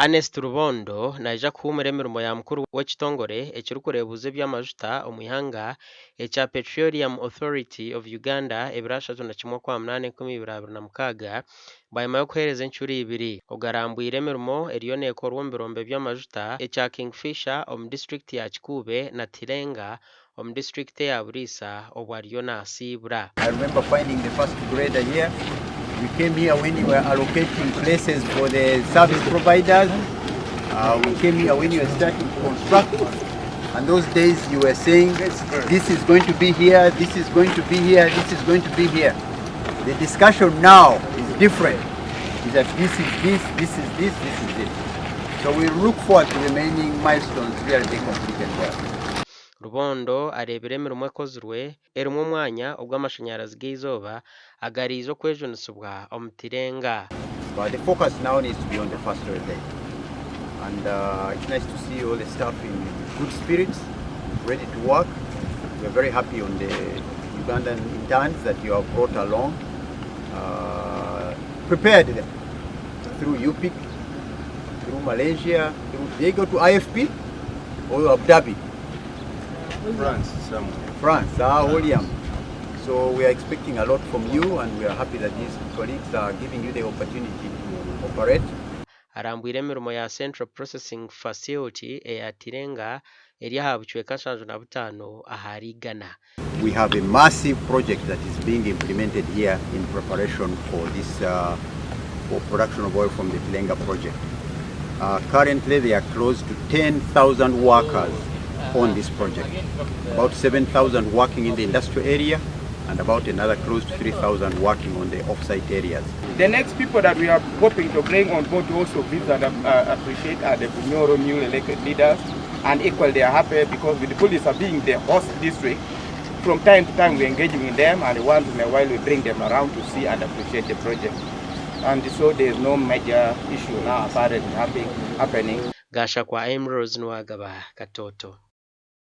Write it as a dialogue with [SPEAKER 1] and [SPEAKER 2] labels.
[SPEAKER 1] Ernest Rubondo naija kuhumura emirimo ya mukuru w'ekitongore ekirikureebuza eby'amajuta omu ihanga ekya Petroleum Authority of Uganda ebirashatu na kimwe kwa munane 2026 bayima y'okuheereza enchuri ibiri ogarambwire emirimo eriyo neekorwa omu birombe by'amajuta ekya Kingfisher omu district ya Kikuube na Tirenga omu district ya BULIISA obwariyo naasiibura.
[SPEAKER 2] I remember finding the first grader here. We came here when we were allocating places for the service providers. We came here when you were starting to construct. And those days you were saying, this is going to be here, this is going to be here, this is going to be here. The discussion now is different. Is that this is this, this is this, this is this. So we look forward to remaining milestones really be completed well.
[SPEAKER 1] Rubondo arebera emirimo ekozirwe erimu omwanya ogw'amashanyarazi g'izooba agariize okwejunisibwa omu Tirenga.
[SPEAKER 2] But the focus now needs to be on the first day. And it's nice to see all the staff in good spirits, ready to work. We're very happy on the Ugandan interns that you have brought along. Prepared them through UPIC, through Malaysia, they go to IFP or Abu Dhabi.
[SPEAKER 3] France, somewhere.
[SPEAKER 2] France, William. So we are expecting a lot from you, and we are happy that these colleagues are giving you the opportunity to operate.
[SPEAKER 1] Arambwire emirimo ya Central Processing Facility eya Tirenga eri aha bucweka 75 ahari Ghana.
[SPEAKER 2] We have a massive project that is being implemented here in preparation for this for production of oil from the Tirenga project. Currently, there are close to 10,000 workers on this project. About 7,000 working in the industrial area and about another close to 3,000 working on the off-site areas.
[SPEAKER 3] The next people that we are hoping to bring on board to also visit and appreciate are the Bunyoro new elected leaders, and equally they are happy because with the BULIISA being the host district, from time to time we are engaging with them, and once in a while we bring them around to see and appreciate the project. And so there is no major issue now as far as happening.
[SPEAKER 1] Gasha kwa Emerald Nwagaba Katoto.